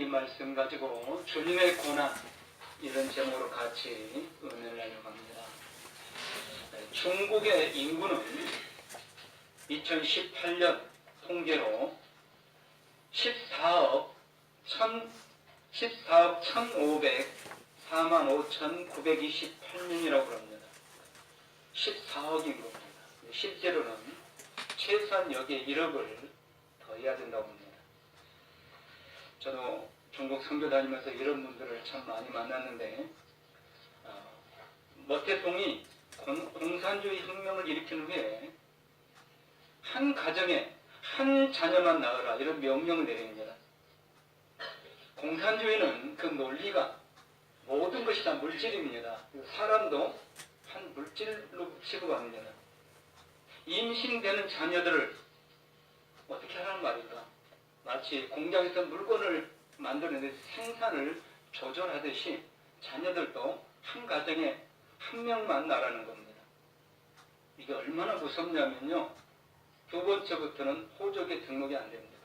말씀 가지고 주님의 고난 이런 제목으로 같이 은혜를 나누려고 합니다. 중국의 인구는 2018년 통계로 14억 1,545,928명이라고 합니다. 14억인 겁니다. 실제로는 최소한 여기에 1억을 더해야 된다고 합니다. 저도 중국 선교 다니면서 이런 분들을 참 많이 만났는데 머태통이 공산주의 혁명을 일으킨 후에 한 가정에 한 자녀만 낳으라 이런 명령을 내립니다. 공산주의는 그 논리가 모든 것이 다 물질입니다. 사람도 한 물질로 취급합니다. 임신되는 자녀들을 어떻게 하라는 말일까? 마치 공장에서 물건을 만드는데 생산을 조절하듯이 자녀들도 한 가정에 한 명만 낳으라는 겁니다. 이게 얼마나 무섭냐면요. 두 번째부터는 호적에 등록이 안 됩니다.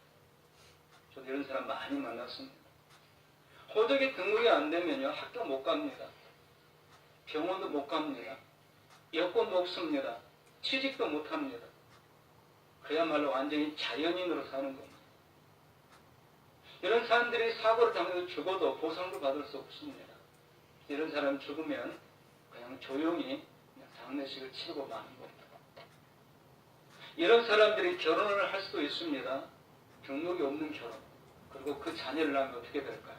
저도 이런 사람 많이 만났습니다. 호적에 등록이 안 되면요. 학교 못 갑니다. 병원도 못 갑니다. 여권도 없습니다. 취직도 못 합니다. 그야말로 완전히 자연인으로 사는 겁니다. 이런 사람들이 사고를 당해서 죽어도 보상도 받을 수 없습니다. 이런 사람 죽으면 그냥 조용히 장례식을 치르고 마는 겁니다. 이런 사람들이 결혼을 할 수도 있습니다. 등록이 없는 결혼. 그리고 그 자녀를 낳으면 어떻게 될까요?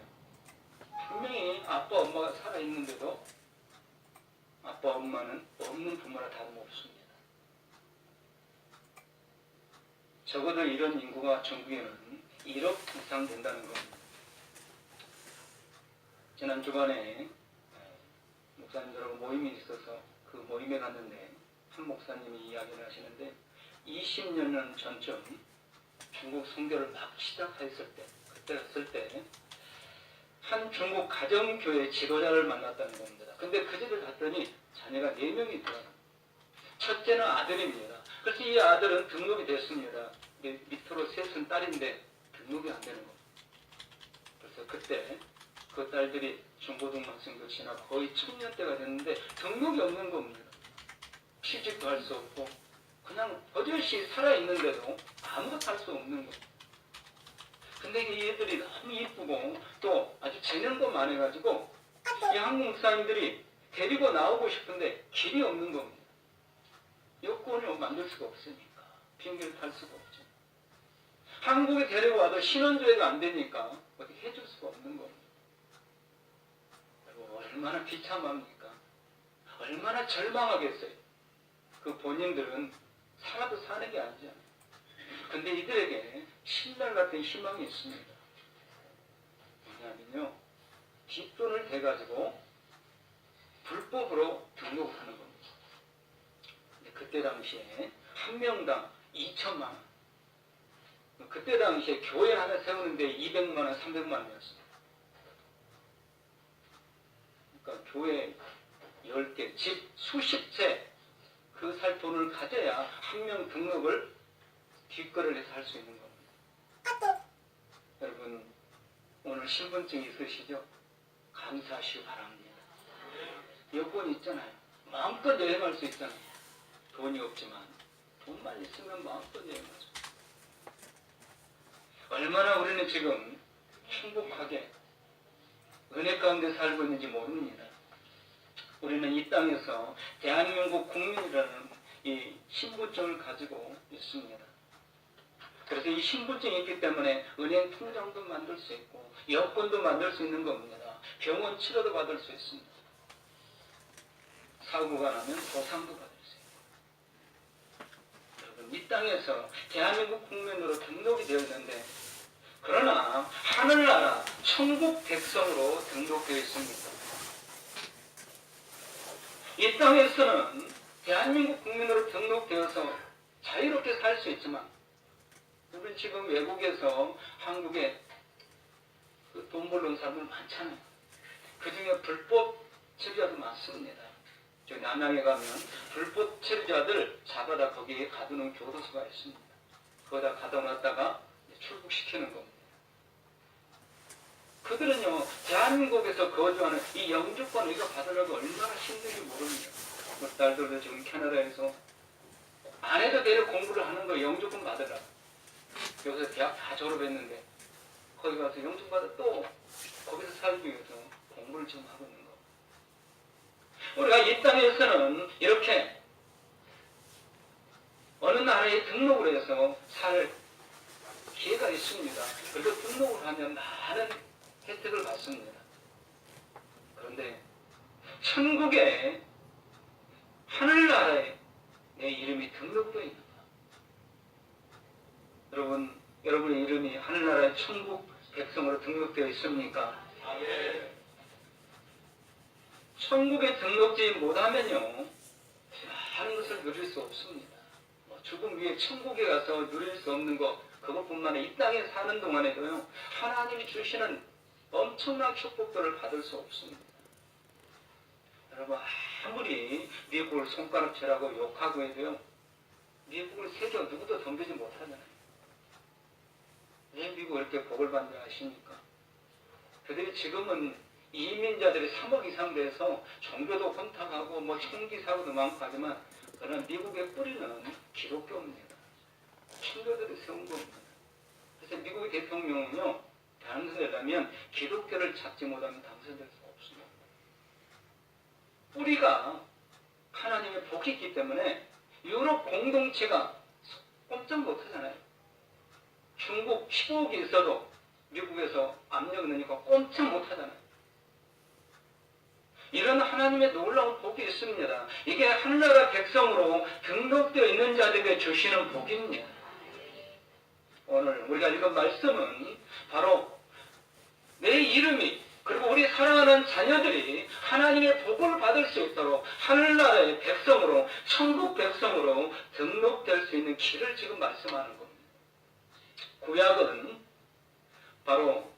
분명히 아빠 엄마가 살아있는데도 아빠 엄마는 없는 부모라 다름없습니다. 적어도 이런 인구가 전국에는 1억 이상 된다는 겁니다. 지난 주간에 목사님들하고 모임이 있어서 그 모임에 갔는데 한 목사님이 이야기를 하시는데 20년 전쯤 중국 선교를 막 시작했을 때 그때였을 때 한 중국 가정교회 지도자를 만났다는 겁니다. 근데 그 집을 갔더니 자녀가 4명이 있더라고요. 첫째는 아들입니다. 그래서 이 아들은 등록이 됐습니다. 밑으로 셋은 딸인데 등록이 안 되는 겁니다. 그래서 그때 그 딸들이 중고등학생도 지나고 거의 청년대가 됐는데 등록이 없는 겁니다. 취직도 할 수 없고 그냥 버젓이 살아있는데도 아무것도 할 수 없는 겁니다. 근데 이 애들이 너무 이쁘고 또 아주 재능도 많아가지고 이 한국 목사님들이 데리고 나오고 싶은데 길이 없는 겁니다. 여권을 만들 수가 없으니까 비행기를 탈 수가 없죠. 한국에 데리고 와도 신원조회가 안 되니까 어떻게 해줄 수가 없는 겁니다. 얼마나 비참합니까? 얼마나 절망하겠어요. 그 본인들은 살아도 사는 게 아니잖아요. 근데 이들에게 신랄 같은 희망이 있습니다. 뭐냐면요. 뒷돈을 대가지고 불법으로 등록을 하는 겁니다. 근데 그때 당시에 한 명당 2천만 원. 그때 당시에 교회 하나 세우는데 200만 원, 300만 원이었습니다. 그러니까 교회 10개, 집 수십 채 그 살 돈을 가져야 한 명 등록을 뒷거래를 해서 할 수 있는 겁니다. 여러분 오늘 신분증 있으시죠? 감사하시기 바랍니다. 여권 있잖아요. 마음껏 여행할 수 있잖아요. 돈이 없지만 돈만 있으면 마음껏 여행하죠. 얼마나 우리는 지금 행복하게 은혜 가운데 살고 있는지 모릅니다. 우리는 이 땅에서 대한민국 국민이라는 이 신분증을 가지고 있습니다. 그래서 이 신분증이 있기 때문에 은행 통장도 만들 수 있고 여권도 만들 수 있는 겁니다. 병원 치료도 받을 수 있습니다. 사고가 나면 보상도 받을 수 있고. 여러분 이 땅에서 대한민국 국민으로 등록이 되어 있는데 그러나 하늘나라 천국 백성으로 등록되어 있습니다. 이 땅에서는 대한민국 국민으로 등록되어서 자유롭게 살 수 있지만 우리 지금 외국에서 한국에 돈 벌는 사람들 많잖아요. 그 중에 불법 체류자도 많습니다. 저 남양에 가면 불법 체류자들 잡아다 거기에 가두는 교도소가 있습니다. 거기다 가둬놨다가 출국시키는 겁니다. 그들은요, 대한민국에서 거주하는 이 영주권 이거 받으려고 얼마나 힘든지 모릅니다. 뭐 딸들도 지금 캐나다에서 아내도 내려 공부를 하는 거 영주권 받으라. 여기서 대학 다 졸업했는데 거기 가서 영주권 받아 또 거기서 살기 위해서 공부를 지금 하고 있는 거. 우리가 이 땅에서는 이렇게 어느 나라에 등록을 해서 살 기회가 있습니다. 그리고 등록을 하면 많은 혜택을 받습니다. 그런데 천국에 하늘나라에 내 이름이 등록되어 있는 거. 여러분의 이름이 하늘나라의 천국 백성으로 등록되어 있습니까? 천국에 등록되지 못하면요, 많은 것을 누릴 수 없습니다. 죽음 위에 천국에 가서 누릴 수 없는 것, 그것뿐만 아니라 이 땅에 사는 동안에도요, 하나님이 주시는 엄청난 축복들을 받을 수 없습니다. 여러분, 아무리 미국을 손가락질하고 욕하고 해도요, 미국을 세계 누구도 덤비지 못하잖아요. 왜 미국 이렇게 복을 받는다 하십니까? 그들이 지금은 이민자들이 3억 이상 돼서 종교도 혼탁하고 뭐 총기 사고도 많고 하지만, 그러나 미국의 뿌리는 기독교입니다. 신교들이 세운 겁니다. 그래서 미국의 대통령은요, 당선되려면 기독교를 찾지 못하면 당선될 수 없습니다. 뿌리가 하나님의 복이 있기 때문에 유럽 공동체가 꼼짝 못하잖아요. 중국 15억이 있어도 미국에서 압력을 넣으니까 꼼짝 못하잖아요. 이런 하나님의 놀라운 복이 있습니다. 이게 하늘나라 백성으로 등록되어 있는 자들에게 주시는 복입니다. 오늘 우리가 읽은 말씀은 바로 내 이름이, 그리고 우리 사랑하는 자녀들이 하나님의 복을 받을 수 있도록 하늘나라의 백성으로, 천국 백성으로 등록될 수 있는 길을 지금 말씀하는 겁니다. 구약은 바로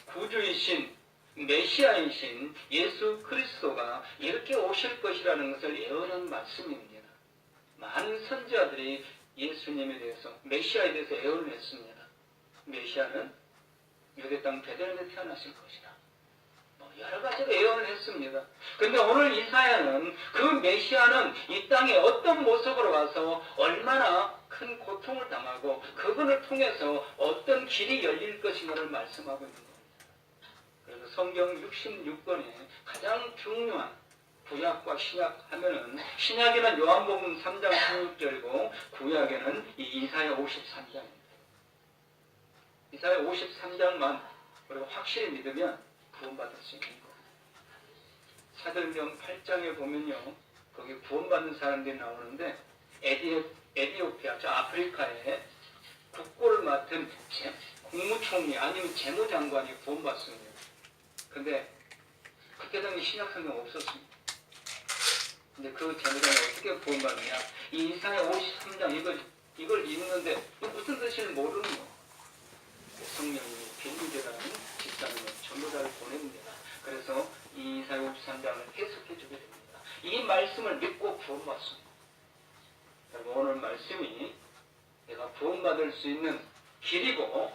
구주이신 메시아이신 예수 그리스도가 이렇게 오실 것이라는 것을 예언한 말씀입니다. 많은 선지자들이 예수님에 대해서, 메시아에 대해서 예언을 했습니다. 메시아는 유대 땅 베들레헴에 태어나실 것이다. 여러 가지로 예언을 했습니다. 그런데 오늘 이사야는 그 메시아는 이 땅에 어떤 모습으로 와서 얼마나 큰 고통을 당하고 그분을 통해서 어떤 길이 열릴 것인가를 말씀하고 있는 겁니다. 그래서 성경 66권에 가장 중요한 구약과 신약 하면은, 신약에는 요한복음 3장 16절이고 구약에는 이 이사야 53장입니다. 이사야 53장만 우리가 확실히 믿으면 구원받을 수 있는 거. 사도행전 8장에 보면요, 거기 구원받는 사람들이 나오는데, 에티오피아, 저 아프리카에 국고를 맡은 국무총리 아니면 재무장관이 구원받습니다. 근데 그때 당시 신약성경 없었습니다. 근데 그 재무장관이 어떻게 구원받느냐, 이 이사야 53장 이걸 읽는데 무슨 뜻인지 모르는 거. 성령이 빌리제라는 집사님을 전도자를 보냅니다. 그래서 이 이사야 53장을 해석해 주게 됩니다. 이 말씀을 믿고 구원받습니다. 오늘 말씀이 내가 구원받을 수 있는 길이고,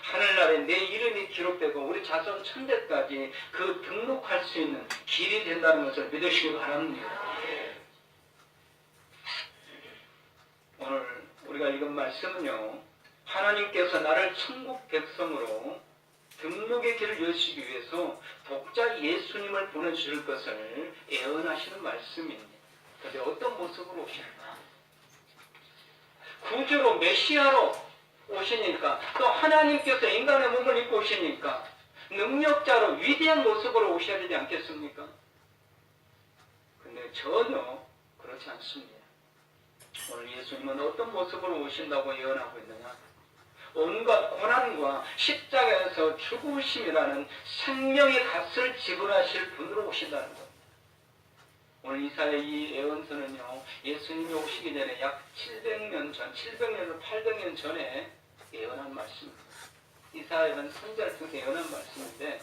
하늘나라에 내 이름이 기록되고 우리 자손 천대까지 그 등록할 수 있는 길이 된다는 것을 믿으시기 바랍니다. 오늘 우리가 읽은 말씀은요, 하나님께서 나를 천국 백성으로 등록의 길을 여시기 위해서 독자 예수님을 보내주실 것을 예언하시는 말씀입니다. 그런데 어떤 모습으로 오실까? 구주로 메시아로 오시니까, 또 하나님께서 인간의 몸을 입고 오시니까 능력자로 위대한 모습으로 오셔야 되지 않겠습니까? 근데 전혀 그렇지 않습니다. 오늘 예수님은 어떤 모습으로 오신다고 예언하고 있느냐? 온갖 고난과 십자가에서 죽으심이라는 생명의 값을 지불하실 분으로 오신다는 겁니다. 오늘 이사야 이 예언서는요, 예수님이 오시기 전에 약 700년 전, 700년에서 800년 전에 예언한 말씀입니다. 이사야는 선지자를 통해서 예언한 말씀인데,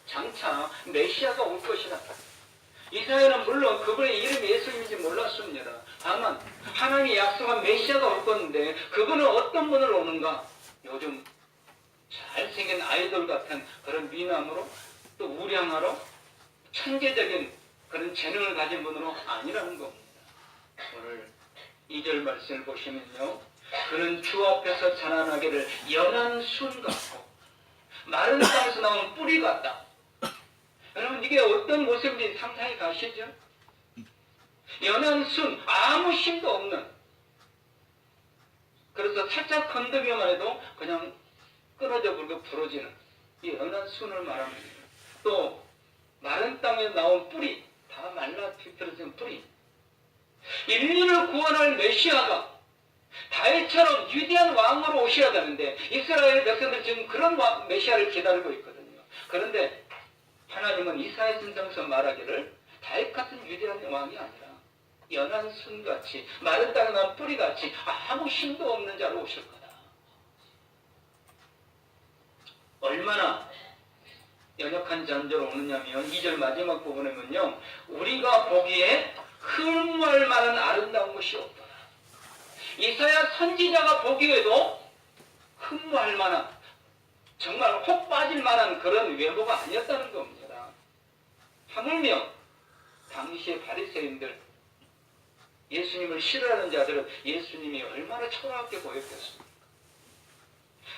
장차 메시아가 올 것이다. 이사야는 물론 그분의 이름이 예수님인지 몰랐습니다. 다만 하나님이 약속한 메시아가 올 건데, 그분은 어떤 분을 오는가? 요즘 잘생긴 아이돌 같은 그런 미남으로 또 우량하로 천재적인 그런 재능을 가진 분으로 아니라는 겁니다. 오늘 2절 말씀을 보시면요. 그는 주 앞에서 자라나기를 연한 순 같고 마른 땅에서 나온 뿌리 같다. 여러분 이게 어떤 모습인지 상상이 가시죠? 연한 순, 아무 힘도 없는, 그래서 살짝 건드기만 해도 그냥 끊어져 버리고 부러지는 이 연한 순을 말합니다. 또 마른 땅에 나온 뿌리, 다 말라 비틀어진 뿌리. 인류를 구원할 메시아가 다윗처럼 위대한 왕으로 오셔야 되는데 이스라엘 백성들 지금 그런 메시아를 기다리고 있거든요. 그런데 하나님은 이사야 선지서에서 말하기를 다윗 같은 위대한 왕이 아니라 연한 순같이 마른 땅에 난 뿌리같이 아무 힘도 없는 자로 오실 거다. 얼마나 연약한 존재로 오느냐면 2절 마지막 부분에 보면요. 우리가 보기에 흠모할 만한 아름다운 것이 없더라. 이사야 선지자가 보기에도 흠모할 만한, 정말 혹 빠질 만한 그런 외모가 아니었다는 겁니다. 하물며 당시의 바리새인들, 예수님을 싫어하는 자들은 예수님이 얼마나 초라하게 보였겠습니까?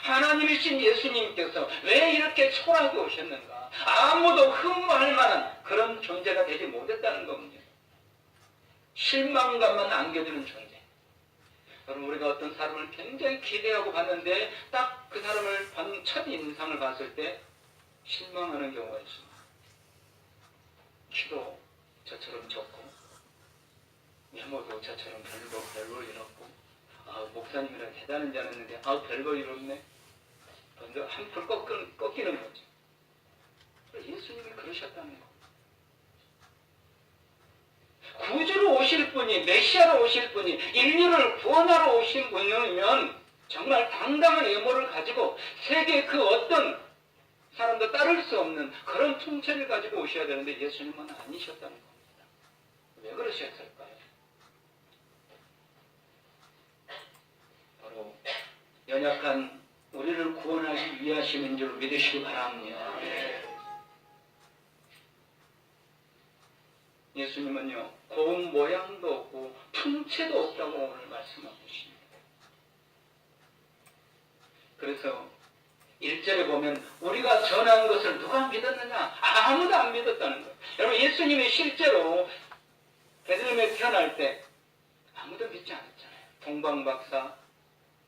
하나님이신 예수님께서 왜 이렇게 초라하게 오셨는가? 아무도 흠모할 만한 그런 존재가 되지 못했다는 겁니다. 실망감만 안겨주는 존재. 여러분 우리가 어떤 사람을 굉장히 기대하고 봤는데 딱 그 사람을 본 첫 인상을 봤을 때 실망하는 경우가 있습니다. 키도 저처럼 적고 외모도 저처럼 별볼 일 없고 목사님이랑 대단한 줄 알았는데 별볼 일 없네. 먼저 한풀 꺾이는 거죠. 예수님이 그러셨다는 거. 구주로 오실 분이, 메시아로 오실 분이, 인류를 구원하러 오신 분이면 정말 당당한 외모를 가지고 세계 그 어떤 사람도 따를 수 없는 그런 통찰을 가지고 오셔야 되는데 예수님은 아니셨다는 겁니다. 왜 그러셨을까요? 바로 연약한 우리를 구원하기 위하심인 줄 믿으시기 바랍니다. 예수님은요, 고운 모양도 없고 풍채도 없다고 오늘 말씀하고 계십니다. 그래서 1절에 보면 우리가 전한 것을 누가 믿었느냐? 아무도 안 믿었다는 거예요. 여러분 예수님이 실제로 베들레헴에 태어날 때 아무도 믿지 않았잖아요. 동방박사,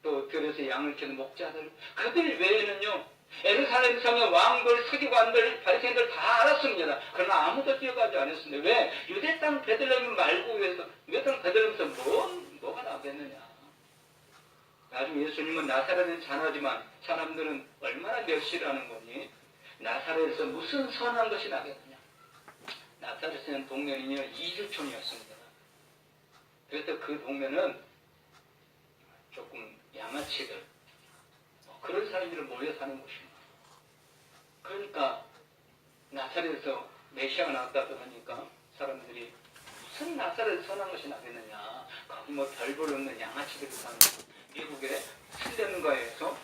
또 들에서 양을 키우는 목자들, 그들 외에는요 예루살렘 성의 왕들, 서기관들, 바리새인들 다 알았습니다. 그러나 아무도 뛰어가지 않았습니다. 왜? 유대 땅 베들레헴 말고 유대 땅 베들레헴에서 뭐가 나겠느냐? 나중에 예수님은 나사렛은 자나지만 사람들은 얼마나 멸시하는 거니? 나사렛에서 무슨 선한 것이 나겠느냐? 나사렛은 동네는요 2주촌이었습니다. 그래서 그 동네는 조금 양아치들, 그런 사람들이 모여 사는 곳입니다. 그러니까 나사렛에서 메시아가 나왔다고 하니까 사람들이 무슨 나사렛에 선한 것이 나겠느냐? 거기 별 볼 없는 양아치들이 사는 미국의 슬램가에서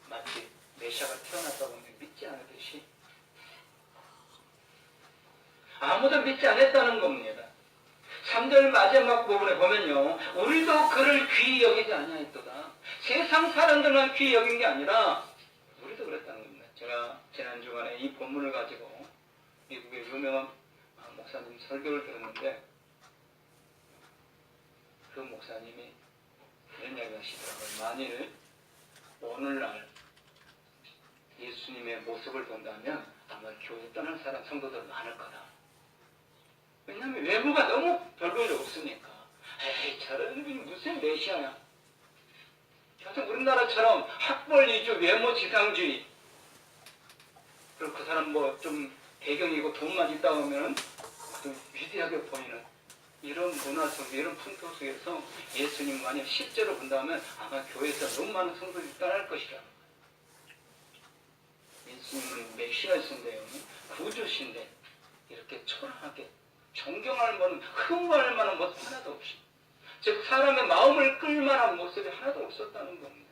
마치 메시아가 태어났다고 믿지 않듯이 아무도 믿지 않았다는 겁니다. 3절 마지막 부분에 보면요, 우리도 그를 귀히 여기지 아니하였도다. 세상 사람들만 귀히 여긴 게 아니라 우리도 그랬다는 겁니다. 제가 지난 주간에 이 본문을 가지고 미국의 유명한 목사님 설교를 들었는데 그 목사님이 이런 이야기 하시더라고요. 만일 오늘날 예수님의 모습을 본다면 아마 교회 떠날 사람 성도들 많을 거다. 왜냐하면 외모가 너무 별볼이 없으니까. 에이, 저런 분이 무슨 메시아야. 계속 우리나라처럼 학벌 위주 외모 지상주의. 그리고 그 사람 좀 배경이고 돈만 있다 보면 좀 위대하게 보이는 이런 문화 속, 이런 풍토 속에서 예수님 만약 실제로 본다면 아마 교회에서 너무 많은 성도들이 떠날 것이라. 예수님은 메시아신데요, 구주신데 이렇게 초라하게 존경할 만한, 흠모할 만한 모습 하나도 없이, 즉 사람의 마음을 끌만한 모습이 하나도 없었다는 겁니다.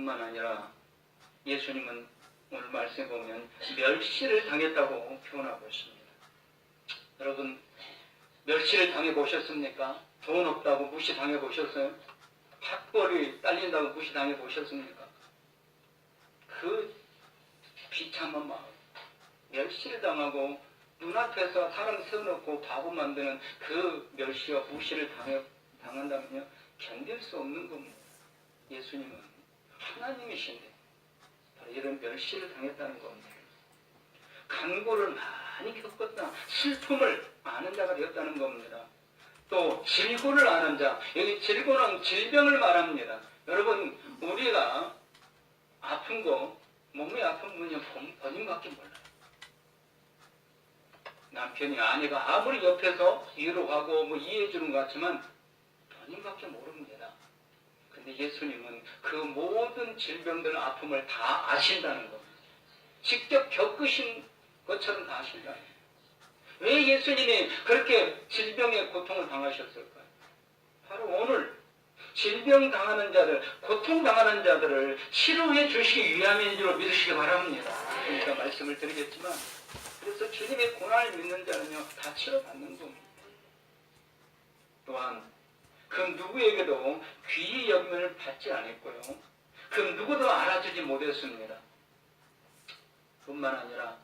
뿐만 아니라 예수님은 오늘 말씀에 보면 멸시를 당했다고 표현하고 있습니다. 여러분, 멸시를 당해보셨습니까? 돈 없다고 무시당해보셨어요? 학벌이 딸린다고 무시당해보셨습니까? 그 비참한 마음, 멸시를 당하고 눈앞에서 사람 세워놓고 바보 만드는 그 멸시와 무시를 당한다면요, 견딜 수 없는 겁니다. 예수님은 하나님이신데 바로 이런 멸시를 당했다는 겁니다. 간고를 많이 겪었다, 슬픔을 아는 자가 되었다는 겁니다. 또 질고를 아는 자, 여기 질고는 질병을 말합니다. 여러분, 우리가 아픈 거, 몸이 아픈 분이 본인밖에 몰라요. 남편이, 아내가 아무리 옆에서 위로하고 이해해 주는 것 같지만 본인밖에 모릅니다. 근데 예수님은 그 모든 질병들, 아픔을 다 아신다는 겁니다. 직접 겪으신 것처럼 다 아신다는 겁니다. 왜 예수님이 그렇게 질병의 고통을 당하셨을까요? 바로 오늘 질병 당하는 자들, 고통 당하는 자들을 치료해 주시기 위함인 줄 믿으시기 바랍니다. 그러니까 말씀을 드리겠지만, 그래서 주님의 고난을 믿는 자는요, 다 치료받는 겁니다. 또한 그 누구에게도 귀히 여김을 받지 않았고요, 그 누구도 알아주지 못했습니다. 뿐만 아니라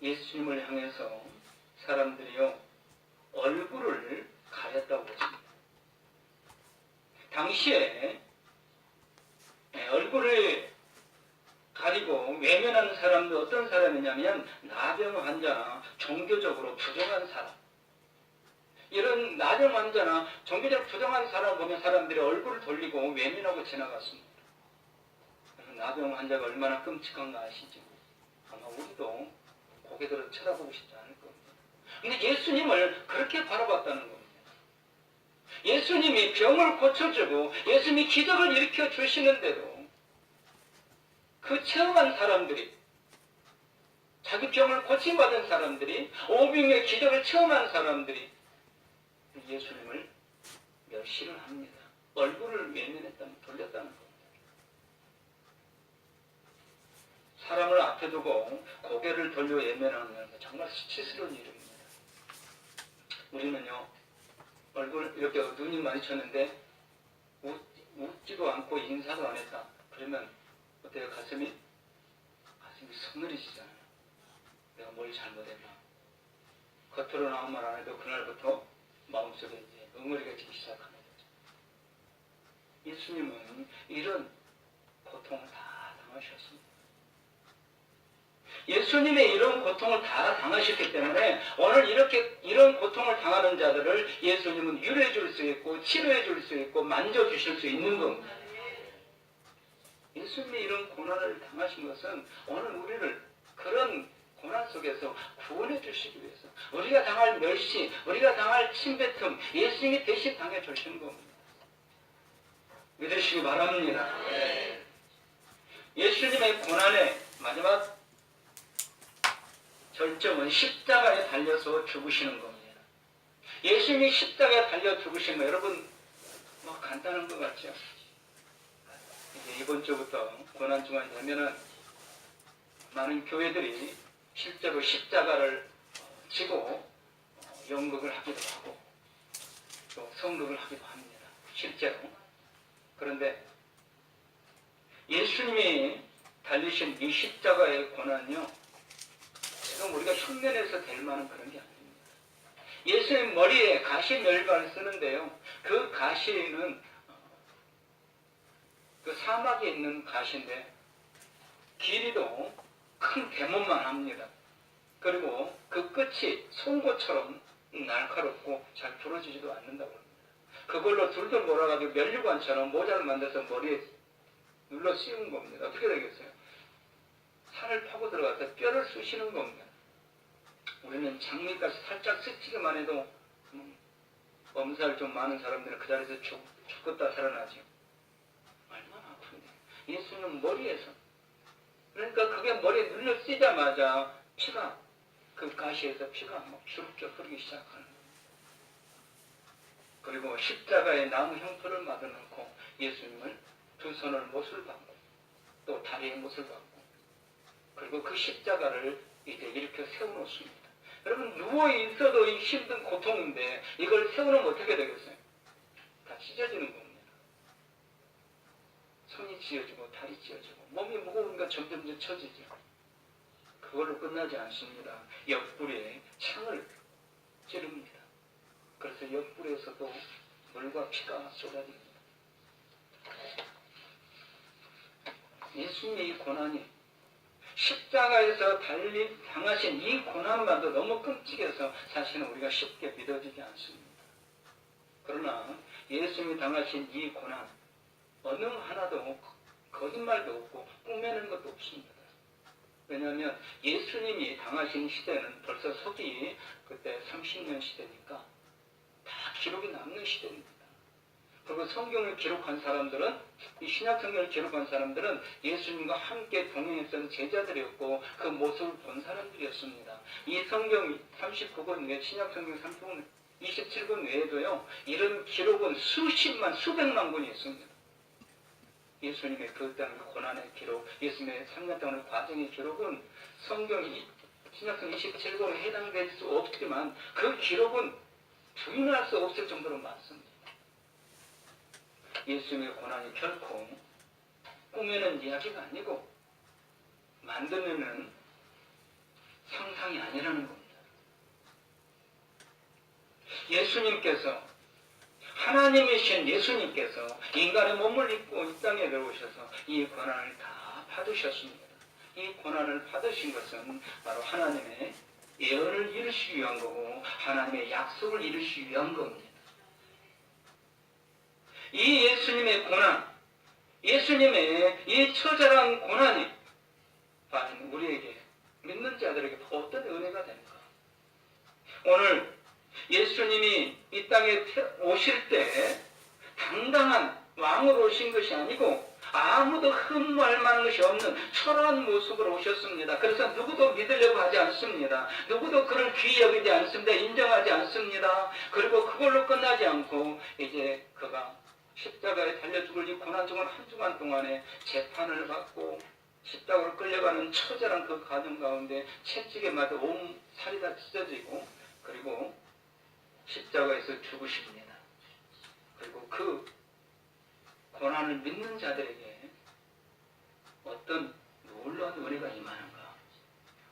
예수님을 향해서 사람들이요, 얼굴을 가렸다고 했습니다. 당시에 얼굴을 가리고 외면하는 사람들 어떤 사람이냐면 나병 환자나 종교적으로 부정한 사람, 이런 나병 환자나 종교적 부정한 사람 보면 사람들이 얼굴을 돌리고 외면하고 지나갔습니다. 나병 환자가 얼마나 끔찍한가 아시죠? 아마 우리도 고개 들어 쳐다보고 싶지 않을 겁니다. 근데 예수님을 그렇게 바라봤다는 겁니다. 예수님이 병을 고쳐주고 예수님이 기적을 일으켜 주시는데도 그 체험한 사람들이, 자기 병을 고침받은 사람들이, 오병의 기적을 체험한 사람들이 예수님을 멸시를 합니다. 얼굴을 외면했다는, 돌렸다는 겁니다. 사람을 앞에 두고 고개를 돌려 외면하는 건 정말 수치스러운 일입니다. 우리는요, 얼굴 이렇게 눈이 마주쳤는데 웃지도 않고 인사도 안 했다. 그러면 어때요? 가슴이 서늘해지잖아요. 내가 뭘 잘못했나. 겉으로 나온 말 안 해도 그날부터 마음속에 이제 응어리가 지기 시작하는 거죠. 예수님은 이런 고통을 다 당하셨습니다. 예수님의 이런 고통을 다 당하셨기 때문에 오늘 이런 고통을 당하는 자들을 예수님은 위로해 줄 수 있고 치료해 줄 수 있고 만져주실 수 있는 겁니다. 예수님이 이런 고난을 당하신 것은 오늘 우리를 그런 고난 속에서 구원해 주시기 위해서, 우리가 당할 멸시, 우리가 당할 침뱉음, 예수님이 대신 당해 주시는 겁니다. 믿으시기 바랍니다. 예수님의 고난의 마지막 절정은 십자가에 달려서 죽으시는 겁니다. 예수님이 십자가에 달려 죽으신 거, 여러분 간단한 것 같죠? 이제 이번 주부터 고난 주간이 되면은 많은 교회들이 실제로 십자가를 지고 연극을 하기도 하고 또 성극을 하기도 합니다. 실제로. 그런데 예수님이 달리신 이 십자가의 고난은요, 지금 우리가 흉내내서 될 만한 그런 게 아닙니다. 예수님 머리에 가시 멸관을 쓰는데요, 그 가시는 그 사막에 있는 가시인데 길이도 큰 대못만 합니다. 그리고 그 끝이 송곳처럼 날카롭고 잘 부러지지도 않는다고 합니다. 그걸로 둘둘 몰아가지고 면류관처럼 모자를 만들어서 머리에 눌러 씌운 겁니다. 어떻게 되겠어요? 산을 파고 들어가서 뼈를 쑤시는 겁니다. 우리는 장미까지 살짝 스치기만 해도 엄살 좀 많은 사람들은 그 자리에서 죽었다 살아나죠. 얼마나 아픈데. 예수님은 머리에서, 그러니까 그게 머리에 눌러 쓰자마자 피가, 그 가시에서 피가 막 주룩주룩 흐르기 시작하는 거예요. 그리고 십자가에 나무 형표를 맞아놓고 예수님을 두 손을 못을 박고 또 다리에 못을 박고 그리고 그 십자가를 이제 이렇게 세워놓습니다. 여러분 누워있어도 이 힘든 고통인데 이걸 세워놓으면 어떻게 되겠어요? 다 찢어지는 겁니다. 손이 찢어지고 다리 찢어지고 몸이 무거우니까 점점 처지죠. 그걸로 끝나지 않습니다. 옆구리에 창을 찌릅니다. 그래서 옆구리에서도 물과 피가 쏟아집니다. 예수님의 이 고난이 십자가에서 당하신 이 고난만도 너무 끔찍해서 사실은 우리가 쉽게 믿어지지 않습니다. 그러나 예수님이 당하신 이 고난 어느 하나도 거짓말도 없고 꾸며낸 것도 없습니다. 왜냐하면 예수님이 당하신 시대는 벌써 서기 그때 30년 시대니까 다 기록이 남는 시대입니다. 그리고 성경을 기록한 사람들은 이 신약 성경을 기록한 사람들은 예수님과 함께 동행했던 제자들이었고 그 모습을 본 사람들이었습니다. 이 성경 39권 외 신약 성경 30권 27권 외에도요 이런 기록은 수십만 수백만 권이 있습니다. 예수님의 그 땅의 고난의 기록, 예수님의 3년 동안의 과정의 기록은 성경이 신약성 27권에 해당될 수 없지만 그 기록은 부인할 수 없을 정도로 많습니다. 예수님의 고난이 결코 꾸며낸 이야기가 아니고 만들어내는 상상이 아니라는 겁니다. 예수님께서 하나님이신 예수님께서 인간의 몸을 입고 이 땅에 들어오셔서 이 고난을 다 받으셨습니다. 이 고난을 받으신 것은 바로 하나님의 예언을 이루시기 위한 거고 하나님의 약속을 이루시기 위한 겁니다. 이 예수님의 고난, 예수님의 이 처절한 고난이 과연 우리에게 믿는 자들에게 어떤 은혜가 됩니까? 오늘 예수님이 이 땅에 오실 때 당당한 왕으로 오신 것이 아니고 아무도 흠모할 만한 것이 없는 초라한 모습으로 오셨습니다. 그래서 누구도 믿으려고 하지 않습니다. 누구도 그를 귀히 여기지 않습니다. 인정하지 않습니다. 그리고 그걸로 끝나지 않고 이제 그가 십자가에 달려 죽을 이 고난 중은 한 주간 동안에 재판을 받고 십자가로 끌려가는 처절한 그 과정 가운데 채찍에 맞아 온 살이 다 찢어지고 그리고 십자가에서 죽으십니다. 그리고 그 고난을 믿는 자들에게 어떤 놀라운 은혜가 임하는가?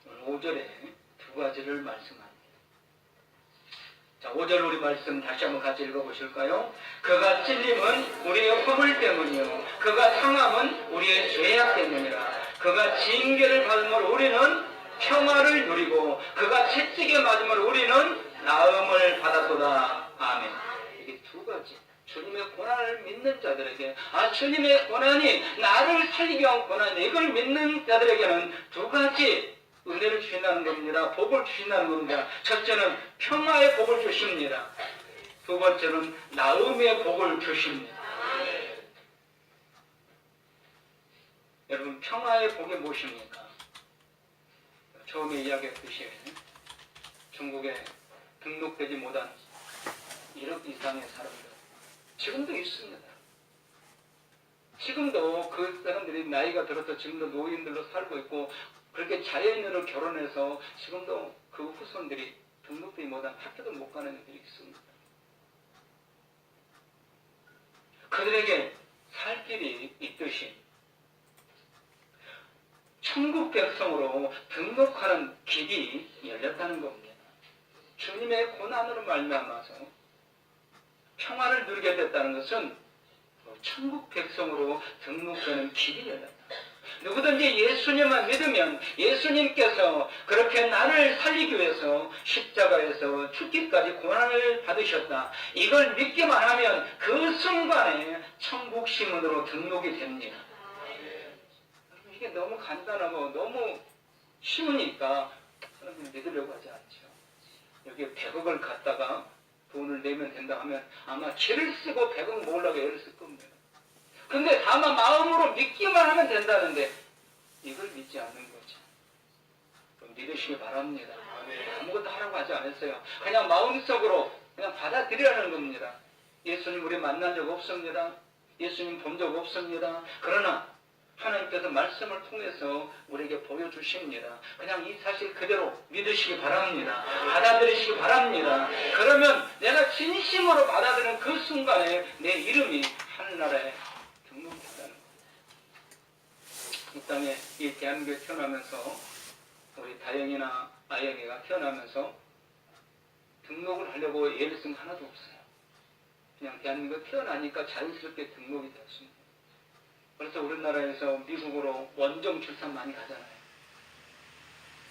오늘 5절에 두 가지를 말씀합니다. 자, 5절 우리 말씀 다시 한번 같이 읽어보실까요? 그가 찔림은 우리의 허물 때문이요 그가 상함은 우리의 죄악 때문이라. 그가 징계를 받음으로 우리는 평화를 누리고 그가 채찍에 맞음으로 우리는 나음을 받았도다. 아멘. 이게 두 가지. 주님의 고난을 믿는 자들에게 주님의 고난이 나를 살리기 위한 고난이다. 이걸 믿는 자들에게는 두 가지 은혜를 주신다는 겁니다. 복을 주신다는 겁니다. 첫째는 평화의 복을 주십니다. 두 번째는 나음의 복을 주십니다. 여러분 평화의 복이 무엇입니까? 처음에 이야기했듯이 중국에 등록되지 못한 1억 이상의 사람들 지금도 있습니다. 지금도 그 사람들이 나이가 들어서 지금도 노인들로 살고 있고 그렇게 자연인으로 결혼해서 지금도 그 후손들이 등록되지 못한 학교도 못 가는 애들이 있습니다. 그들에게 살 길이 있듯이 천국 백성으로 등록하는 길이 열렸다는 겁니다. 주님의 고난으로 말미암아서 평화를 누리게 됐다는 것은 천국 백성으로 등록되는 길이 열렸다. 누구든지 예수님만 믿으면 예수님께서 그렇게 나를 살리기 위해서 십자가에서 죽기까지 고난을 받으셨다. 이걸 믿기만 하면 그 순간에 천국 시민으로 등록이 됩니다. 이게 너무 간단하고 너무 쉬우니까 사람들이 믿으려고 하지 않죠. 여기에 100억을 갖다가 돈을 내면 된다 하면 아마 죄를 쓰고 100억 모으려고 애를 쓸 겁니다. 근데 다만 마음으로 믿기만 하면 된다는데 이걸 믿지 않는 거죠. 그럼 믿으시기 바랍니다. 아무것도 하라고 하지 않았어요. 그냥 마음속으로 그냥 받아들이라는 겁니다. 예수님 우리 만난 적 없습니다. 예수님 본 적 없습니다. 그러나 하나님께서 말씀을 통해서 우리에게 보여주십니다. 그냥 이 사실 그대로 믿으시기 바랍니다. 받아들이시기 바랍니다. 그러면 내가 진심으로 받아들이는 그 순간에 내 이름이 하늘나라에 등록된다는 거예요. 이 땅에 이 대한민국에 태어나면서 우리 다영이나 아영이가 태어나면서 등록을 하려고 애를 쓴 거 하나도 없어요. 그냥 대한민국에 태어나니까 자연스럽게 등록이 되었습니다. 그래서 우리나라에서 미국으로 원정 출산 많이 가잖아요.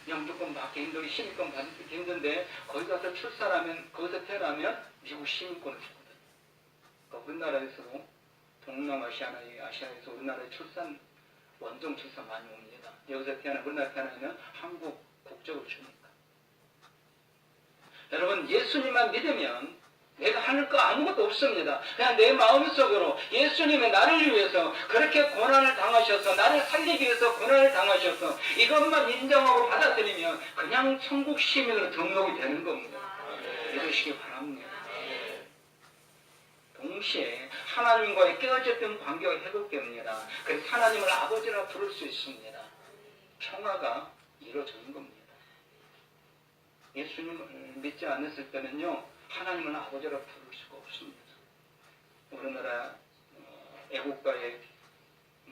영주권 받기 힘들고 시민권 받기 힘든데 거기 가서 출산하면, 거기서 태어나면 미국 시민권을 주거든요. 그러니까 우리나라에서도 동남아시아나 아시아에서 우리나라에 출산, 원정 출산 많이 옵니다. 여기서 우리나라 태어나면 한국 국적을 주니까. 여러분, 예수님만 믿으면 내가 하는 거 아무것도 없습니다. 그냥 내 마음속으로 예수님이 나를 위해서 그렇게 고난을 당하셔서 나를 살리기 위해서 고난을 당하셔서 이것만 인정하고 받아들이면 그냥 천국 시민으로 등록이 되는 겁니다. 믿으시기 바랍니다. 동시에 하나님과의 깨어졌던 관계가 회복됩니다. 그래서 하나님을 아버지라 부를 수 있습니다. 평화가 이루어지는 겁니다. 예수님을 믿지 않았을 때는요, 하나님을 아버지라 부를 수가 없습니다. 우리나라 애국가에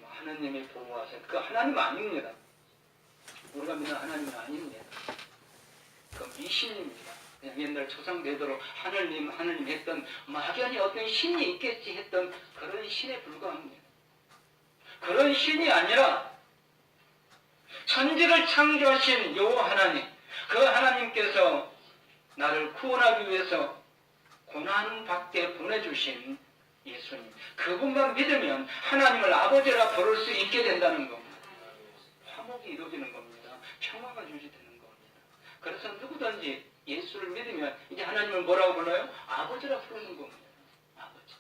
하나님이 보호하세요. 그 하나님 아닙니다. 우리가 믿는 하나님은 아닙니다. 그 미신입니다. 그냥 옛날 조상대대로 하늘님 했던 막연히 어떤 신이 있겠지 했던 그런 신에 불과합니다. 그런 신이 아니라 천지를 창조하신 여호와 하나님, 그 하나님께서 나를 구원하기 위해서 고난받게 보내주신 예수님, 그분만 믿으면 하나님을 아버지라 부를 수 있게 된다는 겁니다. 화목이 이루어지는 겁니다. 평화가 유지되는 겁니다. 그래서 누구든지 예수를 믿으면 이제 하나님을 뭐라고 불러요? 아버지라 부르는 겁니다. 아버지.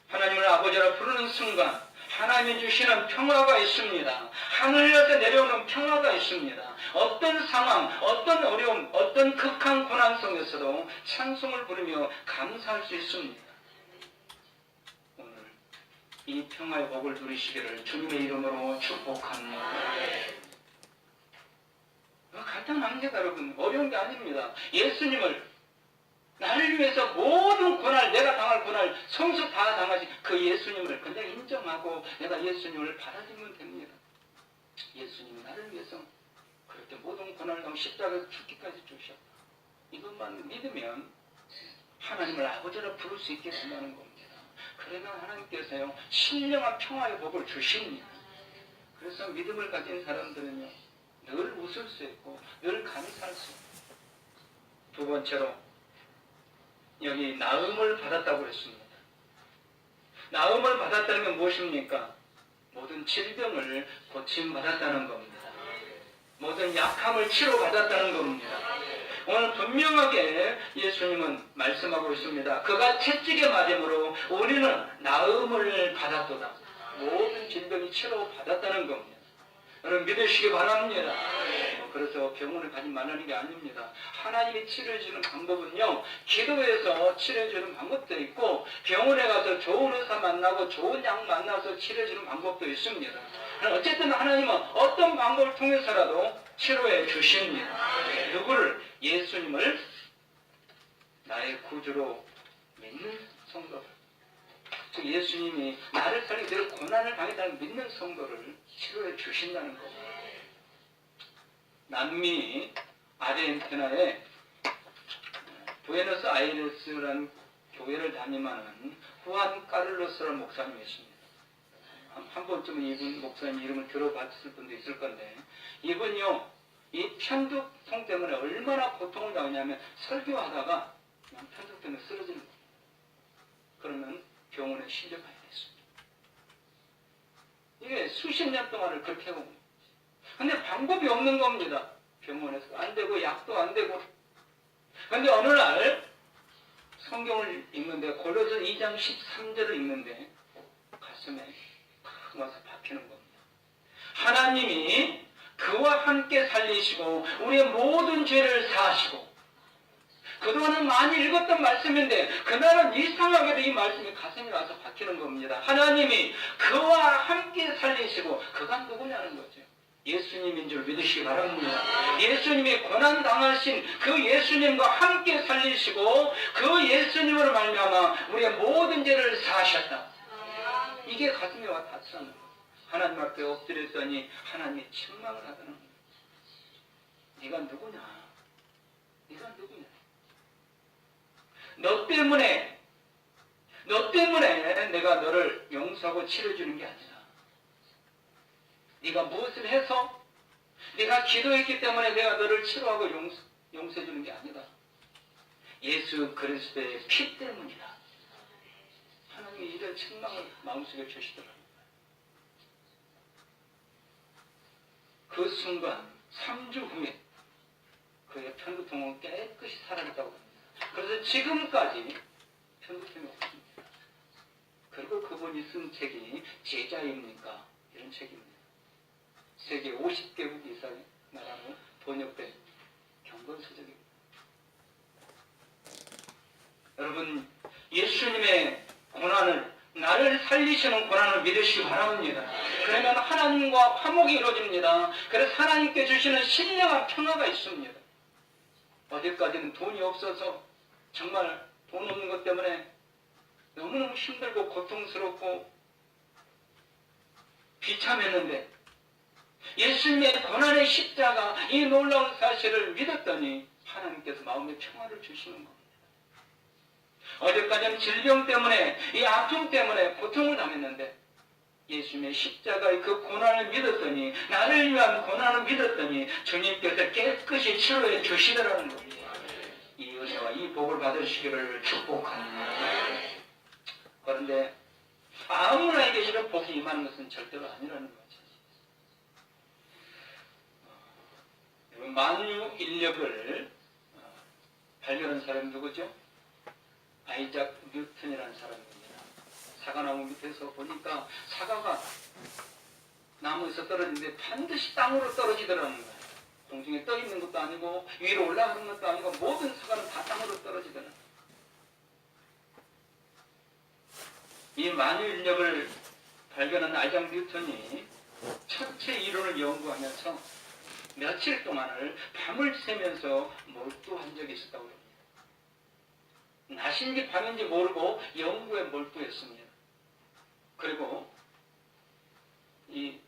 하나님을 아버지라 부르는 순간 하나님이 주시는 평화가 있습니다. 하늘에서 내려오는 평화가 있습니다. 어떤 상황, 어떤 어려움, 어떤 극한 고난 속에서도 찬송을 부르며 감사할 수 있습니다. 오늘 이 평화의 복을 누리시기를 주님의 이름으로 축복합니다. 간단합니다, 여러분. 어려운 게 아닙니다. 예수님을 나를 위해서 모든 고난을, 내가 당할 고난을 성수 다 당하신 그 예수님을 그냥 인정하고 내가 예수님을 받아들이면 됩니다. 예수님이 나를 위해서 그렇게 모든 고난을 당하고 십자가에서 죽기까지 주셨다. 이것만 믿으면 하나님을 아버지라 부를 수 있게 된다는 겁니다. 그러면 하나님께서요, 신령한 평화의 복을 주십니다. 그래서 믿음을 가진 사람들은요, 늘 웃을 수 있고 늘 감사할 수 있고. 두 번째로 여기 나음을 받았다고 그랬습니다. 나음을 받았다는 게 무엇입니까? 모든 질병을 고침받았다는 겁니다. 모든 약함을 치료받았다는 겁니다. 오늘 분명하게 예수님은 말씀하고 있습니다. 그가 채찍에 맞음으로 우리는 나음을 받았도다. 모든 질병이 치료받았다는 겁니다. 여러분 믿으시기 바랍니다. 그래서 병원에 가지 말라는 게 아닙니다. 하나님이 치료해주는 방법은요, 기도해서 치료해주는 방법도 있고 병원에 가서 좋은 의사 만나고 좋은 약 만나서 치료해주는 방법도 있습니다. 어쨌든 하나님은 어떤 방법을 통해서라도 치료해 주십니다. 누구를? 예수님을 나의 구주로 믿는 성도를, 즉 예수님이 나를 살리기 위해 고난을 당했다는 믿는 성도를 치료해 주신다는 겁니다. 남미 아르헨티나에 부에노스아이레스라는 교회를 담임하는 후안 까를로스라는 목사님이 있습니다. 한 번쯤은 이분 목사님 이름을 들어봤을 분도 있을 건데, 이분요, 이 편두통 때문에 얼마나 고통을 당하냐면 설교하다가 그냥 편두통 때문에 쓰러지는 겁니다. 그러면 병원에 실려가야 됐습니다. 이게 수십 년 동안을 그렇게 해온 겁니다. 근데 방법이 없는 겁니다. 병원에서 안 되고 약도 안 되고. 근데 어느 날 성경을 읽는데, 골로새 2장 13절을 읽는데 가슴에 팍 와서 박히는 겁니다. 하나님이 그와 함께 살리시고 우리의 모든 죄를 사하시고 그동안은 많이 읽었던 말씀인데 그날은 이상하게도 이 말씀이 가슴에 와서 박히는 겁니다. 하나님이 그와 함께 살리시고 그가 누구냐는 거죠. 예수님인 줄 믿으시기 바랍니다. 예수님이 고난당하신 그 예수님과 함께 살리시고 그 예수님으로 말미암아 우리의 모든 죄를 사하셨다. 이게 가슴에 와 닿는 거예요. 하나님 앞에 엎드렸더니 하나님이 책망을 하더는 거예요. 네가 누구냐? 네가 누구냐? 너 때문에 내가 너를 용서하고 치료해주는 게 아니라 네가 무엇을 해서 네가 기도했기 때문에 내가 너를 치료하고 용서해주는 게 아니다. 예수 그리스도의 피 때문이다. 하나님이 이런 책망을 마음속에 주시더랍니다. 그 순간 3주 후에 그의 편두통은 깨끗이 사라졌다고 합니다. 그래서 지금까지 편두통이 없습니다. 그리고 그분이 쓴 책이 제자입니까? 이런 책입니다. 세계 50개국 이상의 나라로 번역된 경건서적입니다. 여러분, 예수님의 고난을, 나를 살리시는 고난을 믿으시기 바랍니다. 그러면 하나님과 화목이 이루어집니다. 그래서 하나님께 주시는 신령한 평화가 있습니다. 어제까지는 돈이 없어서 정말 돈 없는 것 때문에 너무너무 힘들고 고통스럽고 비참했는데 예수님의 고난의 십자가 이 놀라운 사실을 믿었더니 하나님께서 마음의 평화를 주시는 겁니다. 어제까지는 질병 때문에 이 아픔 때문에 고통을 당했는데 예수님의 십자가의 그 고난을 믿었더니 나를 위한 고난을 믿었더니 주님께서 깨끗이 치료해 주시더라는 겁니다. 이 은혜와 이 복을 받으시기를 축복합니다. 그런데 아무나에게 이런 복이 임하는 것은 절대로 아니라는 거죠. 만유인력을 발견한 사람이 누구죠? 아이작 뉴턴이라는 사람입니다. 사과나무 밑에서 보니까 사과가 나무에서 떨어지는데 반드시 땅으로 떨어지더라는 거예요. 공중에 떠 있는 것도 아니고 위로 올라가는 것도 아니고 모든 사과는 다 땅으로 떨어지더라는 거예요. 이 만유인력을 발견한 아이작 뉴턴이 천체 이론을 연구하면서 며칠 동안을 밤을 새면서 몰두한 적이 있었다고 합니다. 낮인지 밤인지 모르고 연구에 몰두했습니다. 그리고 이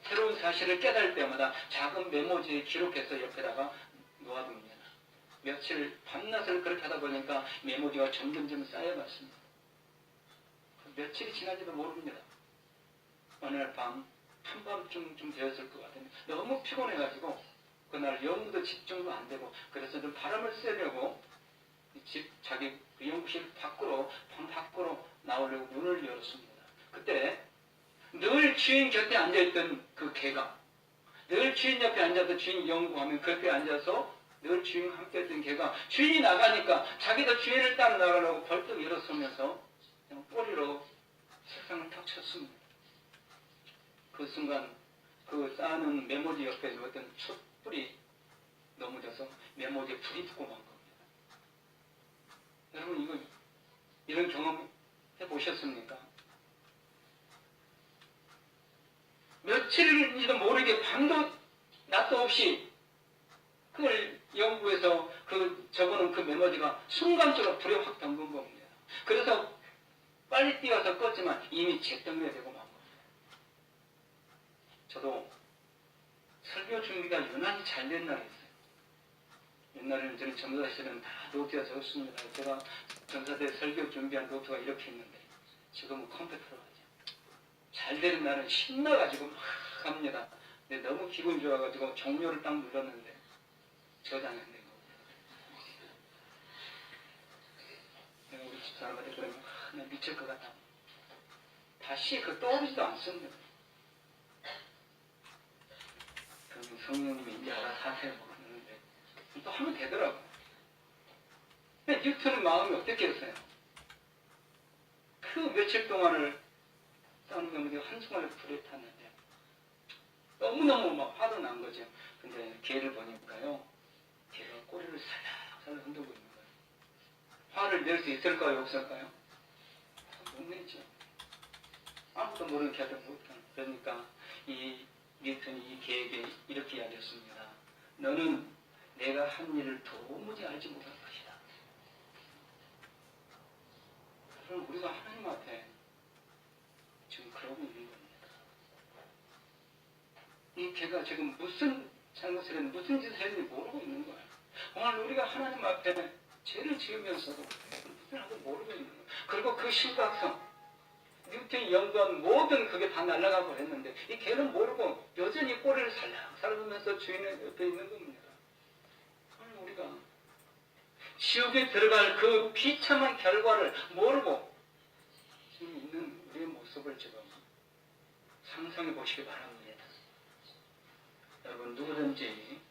새로운 사실을 깨달을 때마다 작은 메모지에 기록해서 옆에다가 놓아둡니다. 며칠 밤낮을 그렇게 하다 보니까 메모지가 점점 쌓여갔습니다. 며칠이 지나지도 모릅니다. 어느 날 밤 한밤쯤 되었을 것 같은데 너무 피곤해가지고 그날 연구도 집중도 안 되고 그래서 좀 바람을 쐬려고 자기 그 연구실 밖으로 방 밖으로 나오려고 문을 열었습니다. 그때 늘 주인 곁에 앉아있던 그 개가 늘 주인 옆에 앉아서 주인 연구하면 그 옆에 앉아서 늘 주인과 함께했던 개가 주인이 나가니까 자기도 주인을 따라 나가려고 벌떡 일어서면서 그냥 꼬리로 세상을 탁 쳤습니다. 그 순간 그 쌓아놓은 메모지 옆에 놓았던 촛불이 넘어져서 메모지에 불이 붙고 만 겁니다. 여러분 이런 경험 해보셨습니까? 며칠인지도 모르게 밤도 낮도 없이 그걸 연구해서 적어놓은 그 메모지가 순간적으로 불에 확 담근 겁니다. 그래서 빨리 뛰어서 껐지만 이미 잿더미가 되고 만 겁니다. 저도 설교 준비가 유난히 잘 된 날이 있어요. 옛날에는 저는 전사실은 다 노트가 적었습니다. 제가 전사대 설교 준비한 노트가 이렇게 있는데 지금은 컴퓨터로 하죠. 잘 되는 날은 신나가지고 막 합니다. 근데 너무 기분 좋아가지고 종료를 딱 눌렀는데 저장이 안 된 겁니다. 내가 우리 집사람한테 그러면 나 미칠 것 같다. 다시 떠오르지도 않습니다. 그러면 성령님이 이제 알아서 하세요. 그러는데 또 하면 되더라고요. 근데 뉴턴은 마음이 어떻게 했어요? 그 며칠 동안을 싸우는 경우에 한순간에 불에 탔는데 너무너무 막 화도 난 거죠. 근데 개를 보니까요. 개가 꼬리를 살랑살랑 흔들고 있는 거예요. 있을까요? 없을까요? 없겠죠. 아무도 모르는 계획을 못한. 그러니까 이 뉴턴이 이 계획에 이렇게 이야기했습니다. 너는 내가 한 일을 도무지 알지 못할 것이다. 그럼 우리가 하나님 앞에 지금 그러고 있는 겁니다. 이 개가 지금 무슨 잘못을 했는지 무슨 짓을 했는지 모르고 있는 거예요. 오늘 우리가 하나님 앞에 죄를 지으면서도 무슨 하고 모르고 있는 거예요. 그리고 그 심각성, 뉴턴이 연구한 모든 그게 다 날아가고 했는데 이 개는 모르고 여전히 꼬리를 살랑살랑하면서 주인의 옆에 있는 겁니다. 오늘 우리가 지옥에 들어갈 그 비참한 결과를 모르고 지금 있는 우리의 모습을 지금 상상해 보시기 바랍니다. 여러분, 누구든지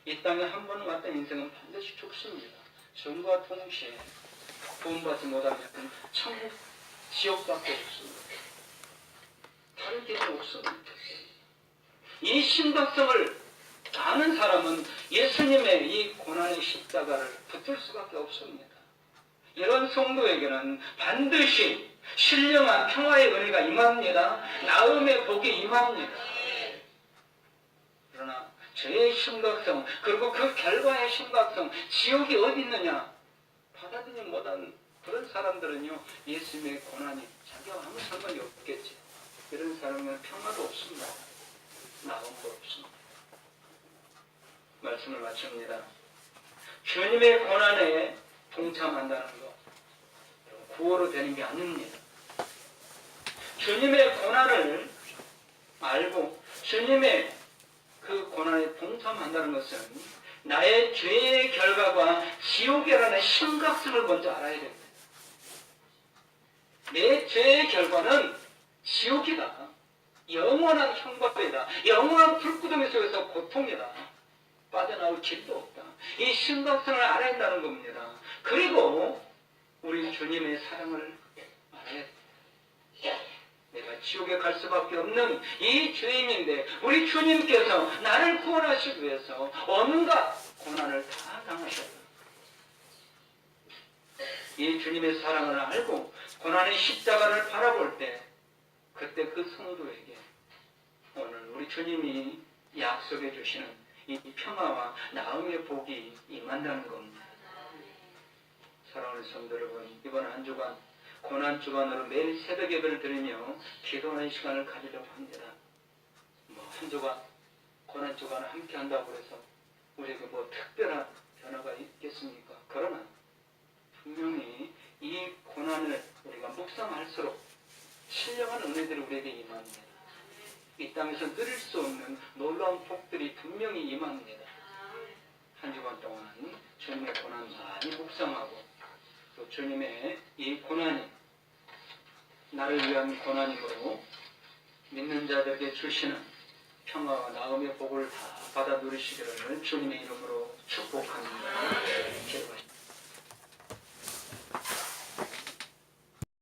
이 땅에 한 번 왔던 인생은 반드시 죽습니다. 전과 동시에 구원받지 못하면 천국, 지옥밖에 없습니다. 다른 길은 없습니다. 이 심각성을 아는 사람은 예수님의 이 고난의 십자가를 붙들 수밖에 없습니다. 이런 성도에게는 반드시 신령한 평화의 은혜가 임합니다. 나음의 복이 임합니다. 그러나 죄의 심각성, 그리고 그 결과의 심각성, 지옥이 어디 있느냐 받아들이지 못한 그런 사람들은요, 예수님의 고난이 자기와 아무 상관이 없겠지. 이런 사람은 평화도 없습니다. 나음도 없습니다. 말씀을 마칩니다. 주님의 고난에 동참한다는 것, 구호로 되는 게 아닙니다. 주님의 고난을 알고 주님의 그 고난에 동참한다는 것은 나의 죄의 결과가 지옥이라는 심각성을 먼저 알아야 됩니다. 내 죄의 결과는 지옥이다. 영원한 형벌이다. 영원한 불구덩이 속에서 고통이다. 빠져나올 길도 없다. 이 심각성을 알아야 한다는 겁니다. 그리고 우리 주님의 사랑을 알아야 됩니다. 내가 지옥에 갈 수밖에 없는 이 죄인인데 우리 주님께서 나를 구원하시기 위해서 온갖 고난을 다 당하셨다. 이 주님의 사랑을 알고 고난의 십자가를 바라볼 때 그때 그 성도에게 오늘 우리 주님이 약속해 주시는 이 평화와 나음의 복이 임한다는 겁니다. 사랑하는 성도 여러분, 이번 한 주간 고난 주간으로 매일 새벽 예배를 드리며 기도하는 시간을 가지려고 합니다. 한 주간 고난 주간을 함께 한다고 해서 우리에게 특별한 변화가 있겠습니까? 그러나 분명히 이 고난을 우리가 묵상할수록 신령한 은혜들이 우리에게 임합니다. 이 땅에서 누릴 수 없는 놀라운 복들이 분명히 임합니다. 한 주간 동안 주님의 고난 많이 묵상하고 또 주님의 이 고난이 나를 위한 고난이고 믿는 자들에게 주시는 평화와 나음의 복을 다 받아 누리시기를 주님의 이름으로 축복합니다. 기도하십시오.